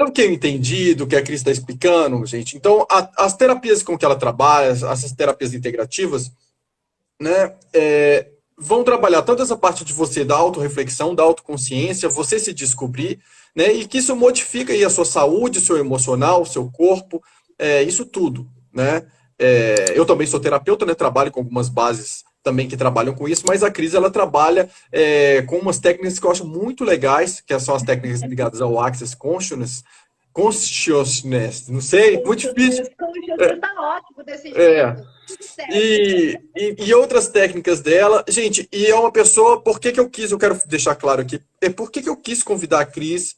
pelo que eu entendi do que a Cris está explicando, gente, então as terapias com que ela trabalha, essas terapias integrativas, né, vão trabalhar tanto essa parte de você da autorreflexão, da autoconsciência, você se descobrir, né, e que isso modifica aí a sua saúde, o seu emocional, o seu corpo, isso tudo, né. Eu também sou terapeuta, né, trabalho com algumas bases também que trabalham com isso, mas a Cris, ela trabalha com umas técnicas que eu acho muito legais, que são as técnicas ligadas ao Access Consciousness, não sei, muito difícil. Consciousness tá ótimo desse É, jeito. Tudo certo. e outras técnicas dela. Gente, e é uma pessoa, por que que eu quero deixar claro aqui, por que que eu quis convidar a Cris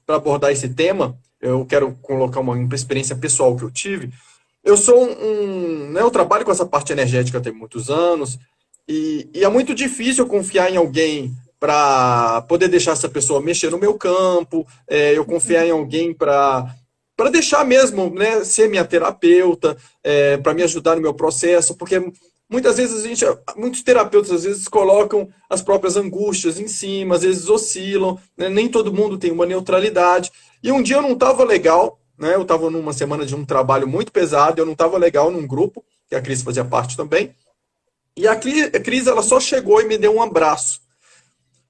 para abordar esse tema, eu quero colocar uma experiência pessoal que eu tive. Eu sou né, eu trabalho com essa parte energética tem muitos anos, e é muito difícil eu confiar em alguém para poder deixar essa pessoa mexer no meu campo, eu confiar em alguém para deixar mesmo, né, ser minha terapeuta, para me ajudar no meu processo, porque muitas vezes muitos terapeutas às vezes colocam as próprias angústias em cima, às vezes oscilam, né, nem todo mundo tem uma neutralidade. E um dia eu não estava legal, né, eu estava numa semana de um trabalho muito pesado, eu não estava legal num grupo, que a Cris fazia parte também, e a Cris ela só chegou e me deu um abraço.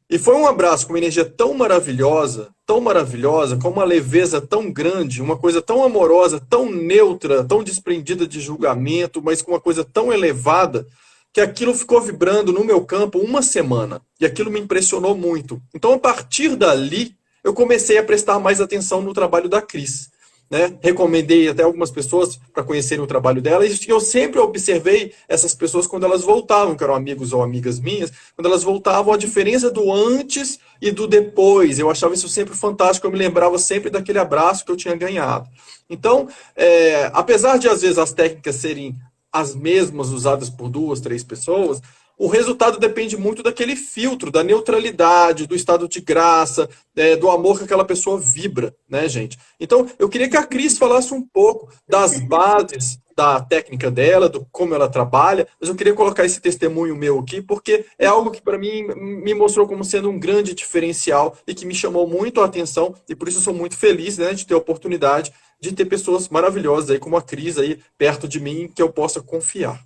E foi um abraço com uma energia tão maravilhosa, com uma leveza tão grande, uma coisa tão amorosa, tão neutra, tão desprendida de julgamento, mas com uma coisa tão elevada, que aquilo ficou vibrando no meu campo uma semana. E aquilo me impressionou muito. Então, a partir dali, eu comecei a prestar mais atenção no trabalho da Cris. Né? Recomendei até algumas pessoas para conhecerem o trabalho dela, e eu sempre observei essas pessoas quando elas voltavam, que eram amigos ou amigas minhas, quando elas voltavam, a diferença do antes e do depois. Eu achava isso sempre fantástico, eu me lembrava sempre daquele abraço que eu tinha ganhado. Então, apesar de às vezes as técnicas serem as mesmas usadas por duas, três pessoas, o resultado depende muito daquele filtro, da neutralidade, do estado de graça, do amor que aquela pessoa vibra, né, gente? Então, eu queria que a Cris falasse um pouco das bases da técnica dela, do como ela trabalha, mas eu queria colocar esse testemunho meu aqui, porque é algo que para mim me mostrou como sendo um grande diferencial e que me chamou muito a atenção, e por isso eu sou muito feliz, né, de ter a oportunidade de ter pessoas maravilhosas aí, como a Cris aí perto de mim, que eu possa confiar.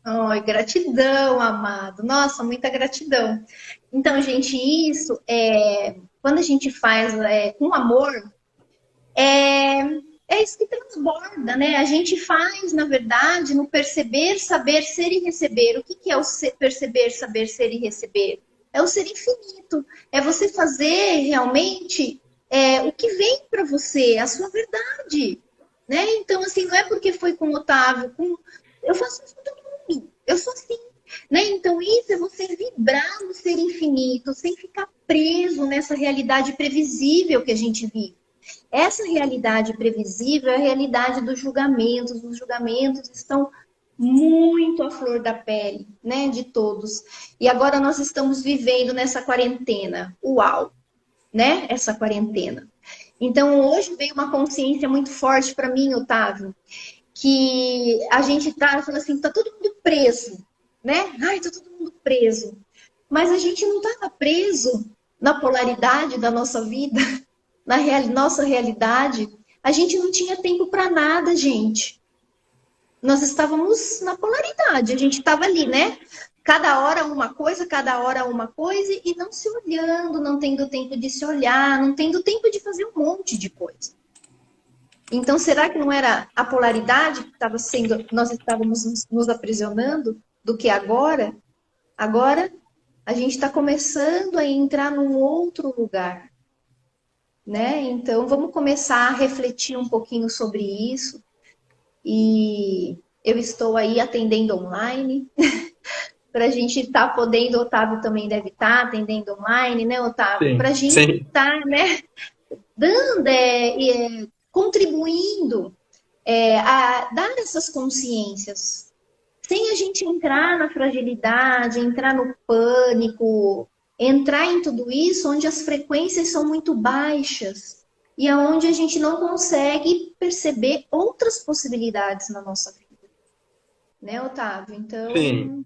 Ai, gratidão, amado. Nossa, muita gratidão. Então, gente, isso quando a gente faz com amor, é, é isso que transborda, né? A gente faz, na verdade, no perceber, saber, ser e receber. O que que é o perceber, saber, ser e receber? É o ser infinito. É você fazer realmente o que vem para você, a sua verdade, né? Então, assim, não é porque foi com o Otávio, eu faço isso com todo mundo. Eu sou assim. Né? Então, isso é você vibrar no ser infinito, sem ficar preso nessa realidade previsível que a gente vive. Essa realidade previsível é a realidade dos julgamentos. Os julgamentos estão muito à flor da pele, né, de todos. E agora nós estamos vivendo nessa quarentena. Uau, né? Essa quarentena. Então, hoje veio uma consciência muito forte para mim, Otávio, que a gente fala assim, tá todo mundo preso, né? Ai, tá todo mundo preso. Mas a gente não estava preso na polaridade da nossa vida, na nossa realidade. A gente não tinha tempo para nada, gente. Nós estávamos na polaridade, a gente estava ali, né? Cada hora uma coisa, e não se olhando, não tendo tempo de se olhar, não tendo tempo de fazer um monte de coisa. Então, será que não era a polaridade que estava sendo, nós estávamos nos aprisionando do que agora? Agora, a gente está começando a entrar num outro lugar, né? Então, vamos começar a refletir um pouquinho sobre isso. E eu estou aí atendendo online, para a gente estar podendo, o Otávio também deve estar atendendo online, né, Otávio? Para Sim, a gente sim. estar, né, dando, contribuindo a dar essas consciências, sem a gente entrar na fragilidade, entrar no pânico, entrar em tudo isso onde as frequências são muito baixas e aonde a gente não consegue perceber outras possibilidades na nossa vida, né, Otávio? Sim. Então,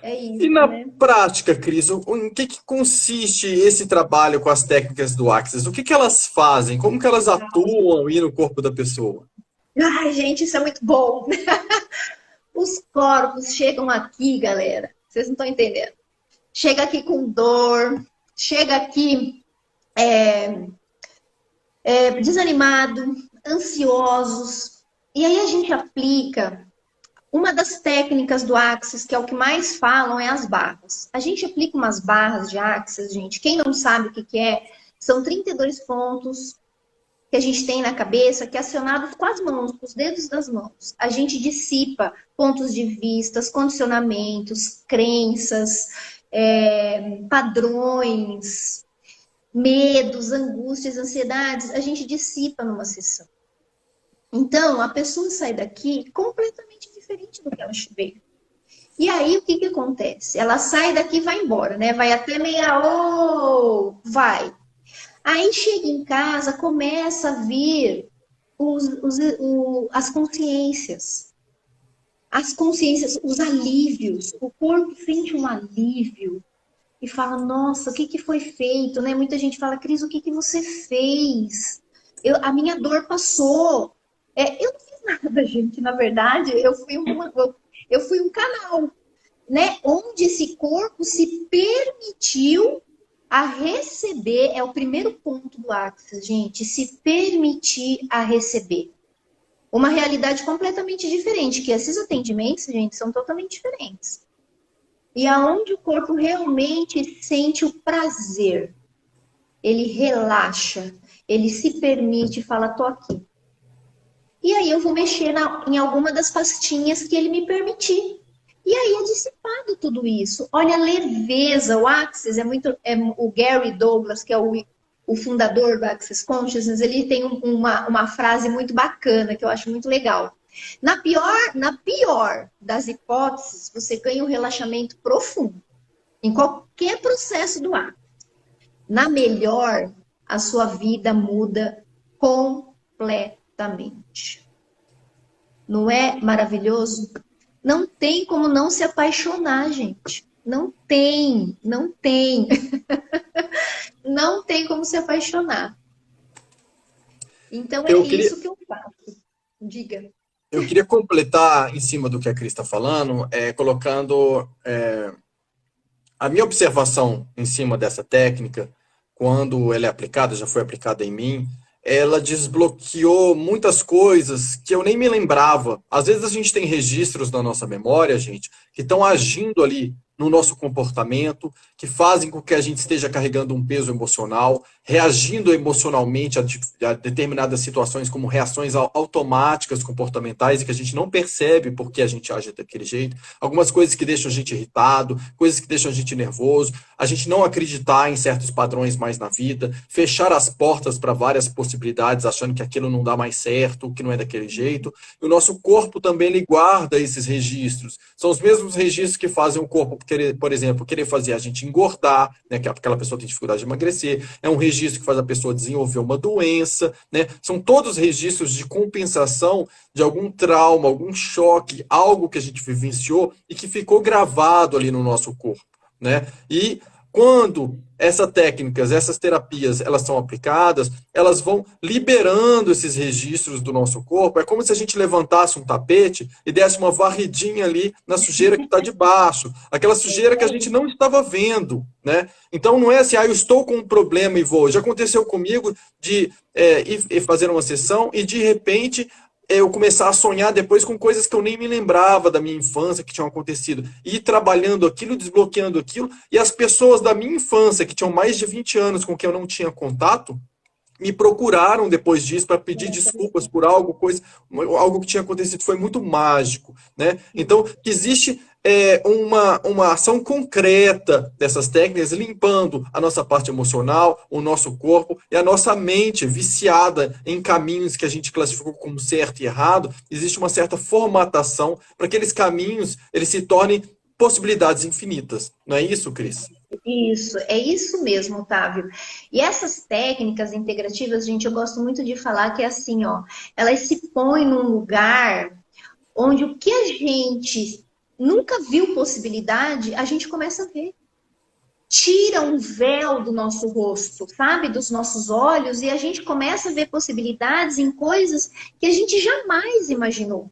É E isso, na né? prática, Cris, em que consiste esse trabalho com as técnicas do Access? O que que elas fazem? Como que elas atuam aí no corpo da pessoa? Ai, gente, isso é muito bom. Os corpos chegam aqui, galera. Vocês não estão entendendo. Chega aqui com dor, chega aqui desanimado, ansiosos. E aí a gente aplica uma das técnicas do Axis, que é o que mais falam, é as barras. A gente aplica umas barras de Axis, gente. Quem não sabe o que que é, são 32 pontos que a gente tem na cabeça, que acionados com as mãos, com os dedos das mãos. A gente dissipa pontos de vistas, condicionamentos, crenças, padrões, medos, angústias, ansiedades, a gente dissipa numa sessão. Então, a pessoa sai daqui completamente diferente do que ela veio. E aí, o que que acontece? Ela sai daqui e vai embora, né? Vai até vai. Aí chega em casa, começa a vir as consciências. As consciências, os alívios. O corpo sente um alívio e fala, nossa, o que que foi feito, né? Muita gente fala, Cris, o que que você fez? A minha dor passou. Eu não fiz nada, gente, na verdade, eu fui um canal, né? Onde esse corpo se permitiu a receber, é o primeiro ponto do Axis, gente, se permitir a receber. Uma realidade completamente diferente, que esses atendimentos, gente, são totalmente diferentes. E aonde o corpo realmente sente o prazer, ele relaxa, ele se permite e fala, tô aqui. E aí eu vou mexer em alguma das pastinhas que ele me permitir. E aí é dissipado tudo isso. Olha a leveza, o Axis o Gary Douglas, que é o fundador do Access Consciousness, ele tem uma frase muito bacana, que eu acho muito legal. Na pior das hipóteses, você ganha um relaxamento profundo em qualquer processo do ar. Na melhor, a sua vida muda completamente. Não é maravilhoso? Não tem como não se apaixonar, gente. Não tem, não tem. Não tem como se apaixonar. Então é isso que eu faço. Diga. Eu queria completar em cima do que a Cris está falando, colocando a minha observação em cima dessa técnica, quando ela é aplicada, já foi aplicada em mim, ela desbloqueou muitas coisas que eu nem me lembrava. Às vezes a gente tem registros na nossa memória, gente, que estão agindo ali no nosso comportamento, que fazem com que a gente esteja carregando um peso emocional, reagindo emocionalmente a determinadas situações como reações automáticas comportamentais e que a gente não percebe porque a gente age daquele jeito. Algumas coisas que deixam a gente irritado, coisas que deixam a gente nervoso, a gente não acreditar em certos padrões mais na vida, fechar as portas para várias possibilidades, achando que aquilo não dá mais certo, que não é daquele jeito. E o nosso corpo também ele guarda esses registros. São os mesmos registros que fazem o corpo, por exemplo, querer fazer a gente engordar, né, que aquela pessoa tem dificuldade de emagrecer. É um registro que faz a pessoa desenvolver uma doença, né? São todos registros de compensação de algum trauma, algum choque, algo que a gente vivenciou e que ficou gravado ali no nosso corpo, né? E quando essas terapias, elas são aplicadas, elas vão liberando esses registros do nosso corpo. É como se a gente levantasse um tapete e desse uma varridinha ali na sujeira que está debaixo. Aquela sujeira que a gente não estava vendo, né? Então não é assim, eu estou com um problema e vou. Já aconteceu comigo de ir fazer uma sessão e de repente eu começar a sonhar depois com coisas que eu nem me lembrava da minha infância que tinham acontecido. E ir trabalhando aquilo, desbloqueando aquilo, e as pessoas da minha infância, que tinham mais de 20 anos com quem eu não tinha contato, me procuraram depois disso para pedir desculpas por algo que tinha acontecido. Foi muito mágico, né? Então, existe uma ação concreta dessas técnicas, limpando a nossa parte emocional, o nosso corpo e a nossa mente viciada em caminhos que a gente classificou como certo e errado. Existe uma certa formatação para que aqueles caminhos eles se tornem possibilidades infinitas. Não é isso, Cris? Isso, é isso mesmo, Otávio. E essas técnicas integrativas, gente, eu gosto muito de falar que é assim, ó, elas se põem num lugar onde o que a gente nunca viu possibilidade, a gente começa a ver. Tira um véu do nosso rosto, sabe? Dos nossos olhos, e a gente começa a ver possibilidades em coisas que a gente jamais imaginou.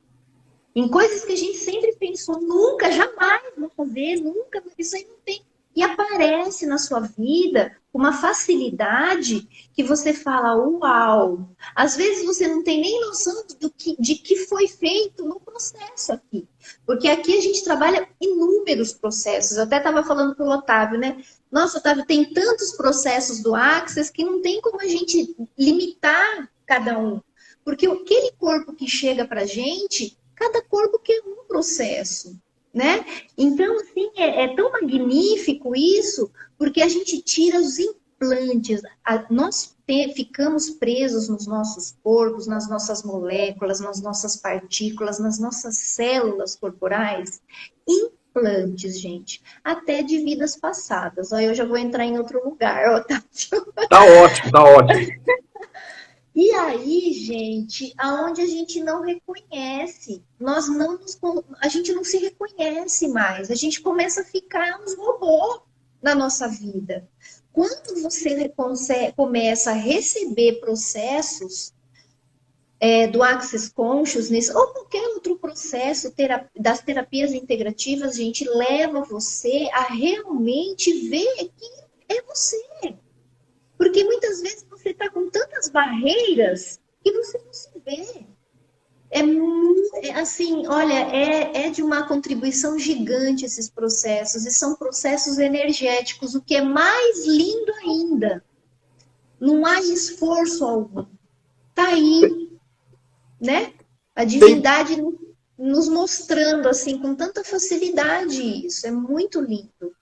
Em coisas que a gente sempre pensou, nunca, jamais vou fazer, nunca, isso aí não tem. E aparece na sua vida uma facilidade que você fala, uau! Às vezes você não tem nem noção de que foi feito no processo aqui. Porque aqui a gente trabalha inúmeros processos. Eu até estava falando para o Otávio, né? Nossa, Otávio, tem tantos processos do Access que não tem como a gente limitar cada um. Porque aquele corpo que chega para a gente, cada corpo quer um processo. Né? Então, assim, é tão magnífico isso, porque a gente tira os implantes, nós ficamos presos nos nossos corpos, nas nossas moléculas, nas nossas partículas, nas nossas células corporais, implantes, gente, até de vidas passadas. Ó, eu já vou entrar em outro lugar, Otávio. Tá ótimo, tá ótimo. E aí, gente, aonde a gente não reconhece, a gente não se reconhece mais, a gente começa a ficar uns robôs na nossa vida. Quando você começa a receber processos do Access Consciousness ou qualquer outro processo das terapias integrativas, gente, leva você a realmente ver que é você. Porque muitas vezes você está com tantas barreiras que você não se vê. Assim, olha, é de uma contribuição gigante esses processos, e são processos energéticos, o que é mais lindo ainda. Não há esforço algum. Está aí, né? A divindade nos mostrando assim com tanta facilidade isso. É muito lindo.